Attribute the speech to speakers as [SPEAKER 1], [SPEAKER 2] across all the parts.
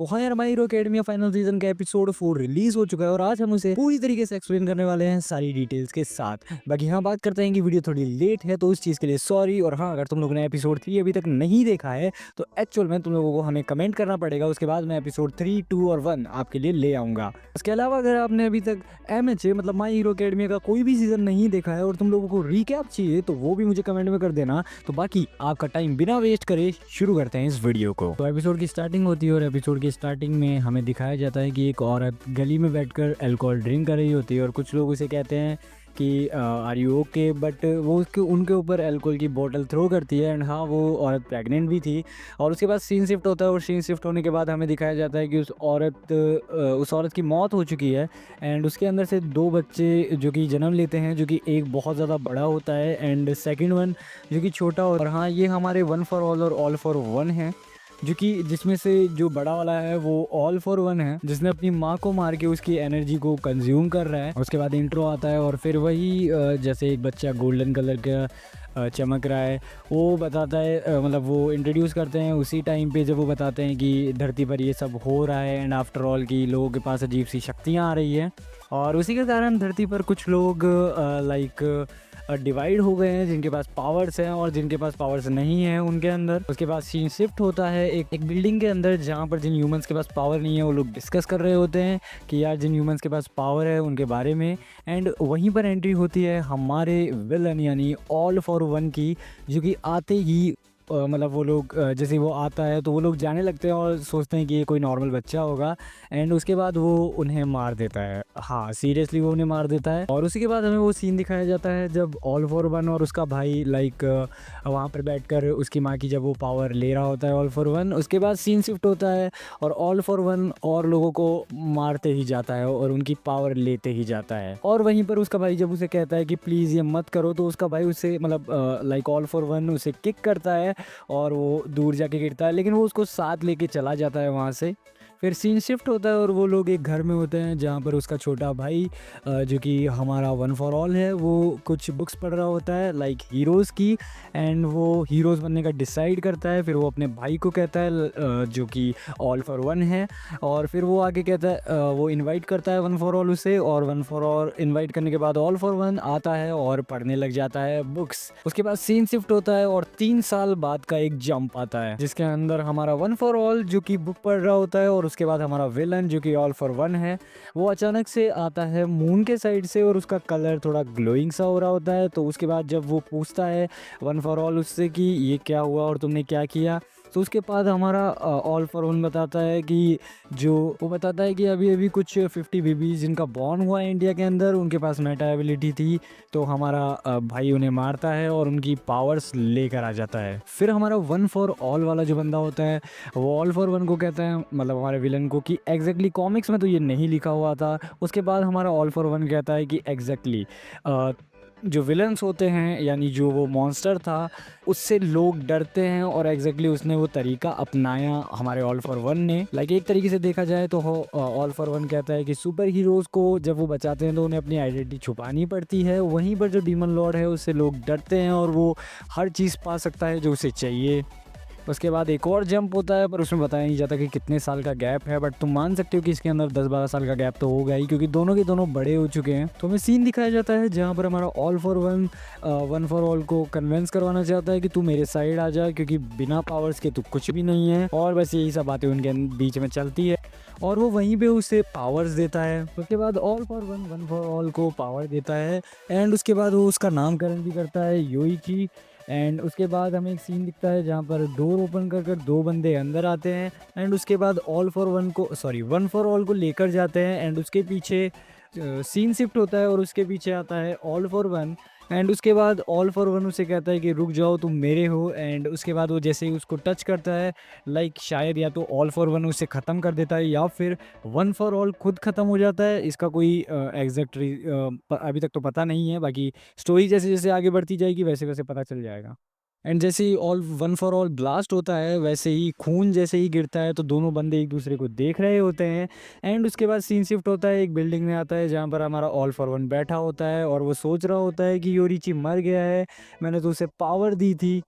[SPEAKER 1] तो हाँ यार, my hero academia final season का एपिसोड 4 रिलीज हो चुका है और आज हम उसे पूरी तरीके से एक्सप्लेन करने वाले हैं सारी डिटेल्स के साथ। बाकी हाँ, बात करते हैं कि वीडियो थोड़ी लेट है तो उस चीज़ के लिए सॉरी। और हाँ, अगर तुम लोगों ने एपिसोड 3 अभी तक नहीं देखा है तो एक्चुअल में तुम लोगों को हमें कमेंट करना पड़ेगा, उसके बाद मैं एपिसोड 3, 2 और 1 आपके लिए ले आऊँगा। इसके अलावा अगर आपने अभी तक MHA मतलब माय हीरो एकेडमिया का कोई भी सीजन नहीं देखा है और तुम लोगों को रिकैप चाहिए तो वो भी मुझे कमेंट में कर देना। तो बाकी आपका टाइम बिना वेस्ट करे शुरू करते हैं इस वीडियो को। तो एपिसोड की स्टार्टिंग होती है और एपिसोड की स्टार्टिंग में हमें दिखाया जाता है कि एक औरत गली में बैठकर अल्कोहल ड्रिंक कर रही होती है और कुछ लोग उसे कहते हैं कि आर यू ओके, बट वो उनके ऊपर अल्कोहल की बोतल थ्रो करती है। एंड हाँ, वो औरत प्रेग्नेंट भी थी। और उसके बाद सीन शिफ्ट होता है और सीन शिफ्ट होने के बाद हमें दिखाया जाता है कि उस औरत की मौत हो चुकी है। एंड उसके अंदर से 2 बच्चे जो कि जन्म लेते हैं, जो कि एक बहुत ज़्यादा बड़ा होता है एंड सेकेंड वन जो कि छोटा होता है। और हाँ, ये हमारे वन फॉर ऑल और ऑल फॉर वन है, जो कि जिसमें से जो बड़ा वाला है वो ऑल फॉर वन है, जिसने अपनी माँ को मार के उसकी एनर्जी को कंज्यूम कर रहा है। उसके बाद इंट्रो आता है और फिर वही जैसे एक बच्चा गोल्डन कलर का चमक रहा है, वो बताता है मतलब वो इंट्रोड्यूस करते हैं उसी टाइम पे जब वो बताते हैं कि धरती पर ये सब हो रहा है एंड आफ्टर ऑल कि लोगों के पास अजीब सी शक्तियाँ आ रही हैं। और उसी के कारण धरती पर कुछ लोग डिवाइड हो गए हैं, जिनके पास पावर्स हैं और जिनके पास पावर्स नहीं है उनके अंदर। उसके बाद सीन शिफ्ट होता है एक बिल्डिंग के अंदर, जहाँ पर जिन ह्यूमंस के पास पावर नहीं है वो लोग डिस्कस कर रहे होते हैं कि यार जिन ह्यूमंस के पास पावर है उनके बारे में। एंड वहीं पर एंट्री होती है हमारे विलन यानी ऑल फॉर वन की, जो कि आते ही मतलब वो लोग जैसे वो आता है तो वो लोग जाने लगते हैं और सोचते हैं कि ये कोई नॉर्मल बच्चा होगा। एंड उसके बाद वो उन्हें मार देता है। हाँ, सीरियसली वो उन्हें मार देता है। और उसी के बाद हमें वो सीन दिखाया जाता है जब ऑल फॉर वन और उसका भाई वहाँ पर बैठकर उसकी माँ की जब वो पावर ले रहा होता है ऑल फॉर वन। उसके बाद सीन शिफ्ट होता है और ऑल फॉर वन और लोगों को मारते ही जाता है और उनकी पावर लेते ही जाता है। और वहीं पर उसका भाई जब उसे कहता है कि प्लीज़ ये मत करो, तो उसका भाई उसे मतलब ऑल फॉर वन उसे किक करता है और वो दूर जाके गिरता है, लेकिन वो उसको साथ लेके चला जाता है वहाँ से। फिर सीन शिफ्ट होता है और वो लोग एक घर में होते हैं जहाँ पर उसका छोटा भाई जो कि हमारा वन फॉर ऑल है, वो कुछ बुक्स पढ़ रहा होता है हीरोज़ की। एंड वो हीरोज़ बनने का डिसाइड करता है। फिर वो अपने भाई को कहता है जो कि ऑल फॉर वन है। और फिर वो आगे कहता है वो इनवाइट करता है वन फॉर ऑल उसे, और वन फॉर ऑल इनवाइट करने के बाद ऑल फॉर वन आता है और पढ़ने लग जाता है बुक्स। उसके बाद सीन शिफ्ट होता है और 3 साल बाद का एक जंप आता है, जिसके अंदर हमारा वन फॉर ऑल जो कि बुक पढ़ रहा होता है और उसके बाद हमारा विलन जो कि ऑल फॉर वन है, वो अचानक से आता है मून के साइड से और उसका कलर थोड़ा ग्लोइंग सा हो रहा होता है। तो उसके बाद जब वो पूछता है वन फॉर ऑल उससे कि ये क्या हुआ और तुमने क्या किया, तो उसके बाद हमारा ऑल फॉर वन बताता है कि वो बताता है कि अभी अभी कुछ 50 बेबीज जिनका बॉर्न हुआ है इंडिया के अंदर, उनके पास मेटा एबिलिटी थी। तो हमारा भाई उन्हें मारता है और उनकी पावर्स लेकर आ जाता है। फिर हमारा वन फॉर ऑल वाला जो बंदा होता है वो ऑल फॉर वन को कहता है, मतलब हमारे विलन को, कि एग्जैक्टली कॉमिक्स में तो ये नहीं लिखा हुआ था। उसके बाद हमारा ऑल फॉर वन कहता है कि एग्जैक्टली जो विलन्स होते हैं यानी जो वो मॉन्स्टर था उससे लोग डरते हैं, और एग्जैक्टली उसने वो तरीका अपनाया हमारे ऑल फॉर वन ने। एक तरीके से देखा जाए तो ऑल फॉर वन कहता है कि सुपर हीरोज़ को जब वो बचाते हैं तो उन्हें अपनी आइडेंटिटी छुपानी पड़ती है। वहीं पर जो डीमन लॉर्ड है उससे लोग डरते हैं और वो हर चीज़ पा सकता है जो उसे चाहिए। उसके बाद एक और जंप होता है पर उसमें बताया नहीं जाता कि कितने साल का गैप है, बट तुम मान सकते हो कि इसके अंदर 10-12 साल का गैप तो होगा ही, क्योंकि दोनों के दोनों बड़े हो चुके हैं। तो हमें सीन दिखाया जाता है जहाँ पर हमारा all for one one for all को कन्विंस करवाना चाहता है कि तू मेरे साइड आ जा, क्योंकि बिना पावर्स के तू कुछ भी नहीं है। और बस यही सब बातें उनके बीच में चलती है और वो वहीं पे उसे पावर्स देता है। उसके बाद all for one one for all को पावर देता है एंड उसके बाद वो उसका नामकरण भी करता है योइची। एंड उसके बाद हमें एक सीन दिखता है जहाँ पर डोर ओपन कर कर 2 बंदे अंदर आते हैं एंड उसके बाद वन फॉर ऑल को लेकर जाते हैं। एंड उसके पीछे सीन शिफ्ट होता है और उसके पीछे आता है ऑल फॉर वन। एंड उसके बाद ऑल फॉर वन उसे कहता है कि रुक जाओ, तुम मेरे हो। एंड उसके बाद वो जैसे ही उसको टच करता है, शायद या तो ऑल फॉर वन उसे ख़त्म कर देता है या फिर वन फॉर ऑल खुद ख़त्म हो जाता है। इसका कोई एग्जैक्ट अभी तक तो पता नहीं है। बाकी स्टोरी जैसे जैसे आगे बढ़ती जाएगी वैसे वैसे पता चल जाएगा। एंड जैसे ही all one for all blast होता है वैसे ही खून जैसे ही गिरता है तो दोनों बंदे एक दूसरे को देख रहे होते हैं। एंड उसके बाद सीन शिफ्ट होता है एक बिल्डिंग में आता है जहाँ पर हमारा ऑल फॉर वन बैठा होता है और वो सोच रहा होता है कि योरीची मर गया है, मैंने तो उसे पावर दी थी।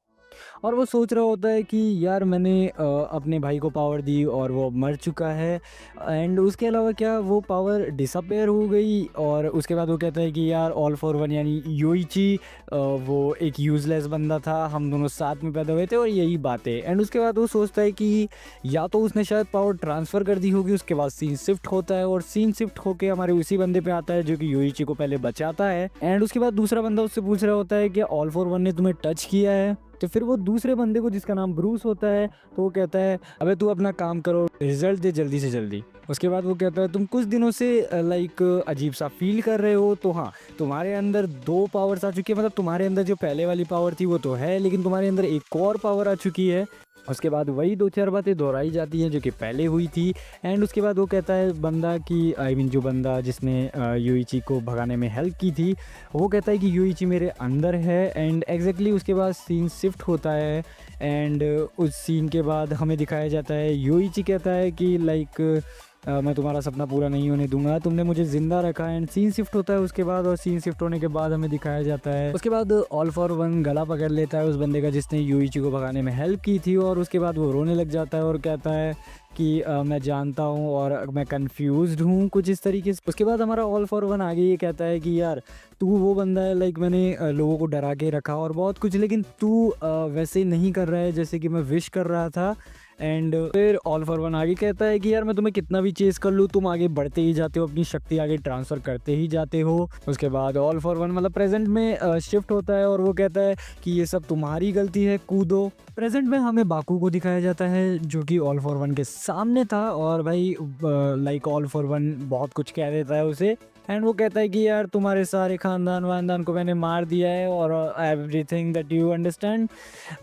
[SPEAKER 1] और वो सोच रहा होता है कि यार मैंने अपने भाई को पावर दी और वो मर चुका है, एंड उसके अलावा क्या वो पावर डिसअपेयर हो गई। और उसके बाद वो कहता है कि यार ऑल फॉर वन यानी योइची वो एक यूज़लेस बंदा था, हम दोनों साथ में पैदा हुए थे और यही बात है। एंड उसके बाद वो सोचता है कि या तो उसने शायद पावर ट्रांसफ़र कर दी होगी। उसके बाद सीन शिफ्ट होता है और सीन शिफ्ट होके हमारे उसी बंदे पे आता है जो कि योइची को पहले बचाता है। एंड उसके बाद दूसरा बंदा उससे पूछ रहा होता है कि ऑल फॉर वन ने तुम्हें टच किया है। तो फिर वो दूसरे बंदे को जिसका नाम ब्रूस होता है, तो वो कहता है अबे तू अपना काम करो, रिजल्ट दे जल्दी से जल्दी। उसके बाद वो कहता है तुम कुछ दिनों से लाइक अजीब सा फील कर रहे हो, तो हाँ तुम्हारे अंदर दो पावर्स आ चुकी है, मतलब तुम्हारे अंदर जो पहले वाली पावर थी वो तो है, लेकिन तुम्हारे अंदर एक और पावर आ चुकी है। उसके बाद वही दो चार बातें दोहराई जाती हैं जो कि पहले हुई थी। एंड उसके बाद वो कहता है बंदा कि आई मीन जो बंदा जिसने यूइची को भगाने में हेल्प की थी, वो कहता है कि यूइची मेरे अंदर है। एंड एग्जैक्टली उसके बाद सीन शिफ्ट होता है। एंड उस सीन के बाद हमें दिखाया जाता है यूइची कहता है कि लाइक मैं तुम्हारा सपना पूरा नहीं होने दूंगा, तुमने मुझे ज़िंदा रखा। एंड सीन शिफ्ट होता है उसके बाद, और सीन शिफ्ट होने के बाद हमें दिखाया जाता है उसके बाद ऑल फॉर वन गला पकड़ लेता है उस बंदे का जिसने यूइची को भगाने में हेल्प की थी। और उसके बाद वो रोने लग जाता है और कहता है कि मैं जानता हूँ और मैं कंफ्यूज्ड हूँ, कुछ इस तरीके से। उसके बाद हमारा ऑल फॉर वन आगे ये कहता है कि यार तू वो बंदा है, लाइक मैंने लोगों को डरा के रखा और बहुत कुछ, लेकिन तू वैसे नहीं कर रहा है जैसे कि मैं विश कर रहा था। एंड फिर ऑल फॉर वन आगे कहता है कि यार मैं तुम्हें कितना भी चेस कर लूँ, तुम आगे बढ़ते ही जाते हो, अपनी शक्ति आगे ट्रांसफ़र करते ही जाते हो। उसके बाद ऑल फॉर वन मतलब प्रेजेंट में शिफ्ट होता है और वो कहता है कि ये सब तुम्हारी गलती है, कूदो। प्रेजेंट में हमें बाकू को दिखाया जाता है जो कि ऑल फॉर वन के सामने था, और भाई लाइक ऑल फॉर वन बहुत कुछ कह देता है उसे। एंड वो कहता है कि यार तुम्हारे सारे खानदान वानदान को मैंने मार दिया है और एवरीथिंग दैट यू अंडरस्टैंड,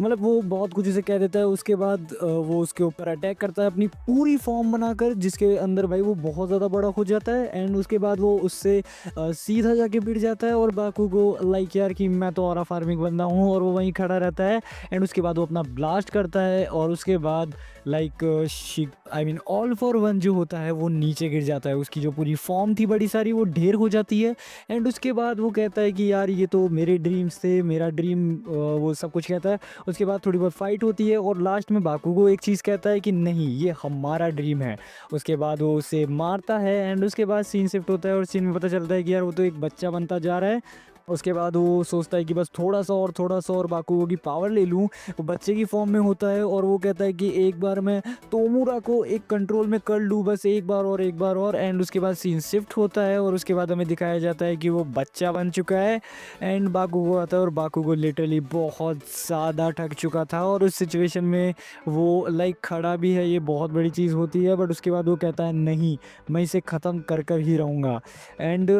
[SPEAKER 1] मतलब वो बहुत कुछ उसे कह देता है। उसके बाद वो उसके ऊपर अटैक करता है अपनी पूरी फॉर्म बनाकर, जिसके अंदर भाई वो बहुत ज़्यादा बड़ा हो जाता है। एंड उसके बाद वो उससे सीधा जाके भिड़ जाता है और बाकू को लाइक यार कि मैं तो ऑरा फार्मिंग बंदा हूँ, और वो वहीं खड़ा रहता है। एंड उसके बाद वो अपना ब्लास्ट करता है और उसके बाद like I mean all for one जो होता है वो नीचे गिर जाता है, उसकी जो पूरी फॉर्म थी बड़ी सारी वो ढेर हो जाती है। एंड उसके बाद वो कहता है कि यार ये तो मेरे ड्रीम्स थे, मेरा ड्रीम, वो सब कुछ कहता है। उसके बाद थोड़ी बहुत फाइट होती है और लास्ट में बाकू को एक चीज़ कहता है कि नहीं ये हमारा ड्रीम है। उसके बाद वो उसे मारता है। एंड उसके बाद सीन शिफ्ट होता है और सीन में पता चलता है कि यार वो तो एक बच्चा बनता जा रहा है। उसके बाद वो सोचता है कि बस थोड़ा सा और बाकुगो की पावर ले लूँ। वो बच्चे की फॉर्म में होता है और वो कहता है कि एक बार मैं तोमूरा को एक कंट्रोल में कर लूँ, बस एक बार और एक बार और। एंड उसके बाद सीन शिफ्ट होता है और उसके बाद हमें दिखाया जाता है कि वो बच्चा बन चुका है। एंड बाकुगो आता है और बाकुगो लिटरली बहुत ज़्यादा थक चुका था और उस सिचुएशन में वो लाइक खड़ा भी है, ये बहुत बड़ी चीज़ होती है। बट उसके बाद वो कहता है नहीं मैं इसे ख़त्म कर कर ही रहूँगा। एंड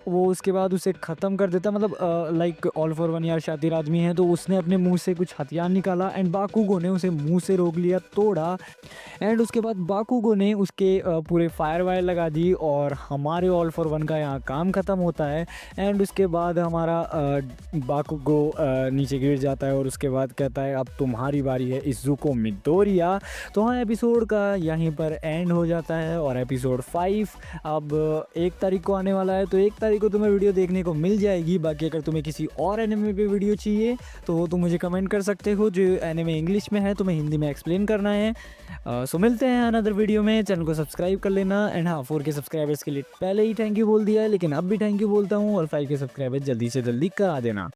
[SPEAKER 1] वो उसके बाद उसे ख़त्म कर देता, मतलब लाइक ऑल फॉर वन यार शातिर आदमी है तो उसने अपने मुंह से कुछ हथियार निकाला एंड बाकुगो ने उसे मुंह से रोक लिया, तोड़ा। एंड उसके बाद बाकुगो ने उसके पूरे फायर वायर लगा दी और हमारे ऑल फॉर वन का यहाँ काम ख़त्म होता है। एंड उसके बाद हमारा बाकुगो नीचे गिर जाता है और उसके बाद कहता है अब तुम्हारी बारी है इज़ुको मिडोरिया। तो हाँ एपिसोड का यहीं पर एंड हो जाता है और एपिसोड 5 अब 1 तारीख को आने वाला है, तो 1 तारीख को तुम्हें वीडियो देखने को मिल जाएगी। बाकी अगर तुम्हें किसी और एनिमे पे वीडियो चाहिए तो वो तुम मुझे कमेंट कर सकते हो, जो एनिमे इंग्लिश में है तुम्हें हिंदी में एक्सप्लेन करना है। सो मिलते हैं अनदर वीडियो में, चैनल को सब्सक्राइब कर लेना। एंड हाँ 4 के सब्सक्राइबर्स के लिए पहले ही थैंक यू बोल दिया है, लेकिन अब भी थैंक यू बोलता हूँ, और 5 के सब्सक्राइबर्स जल्दी से जल्दी करा देना।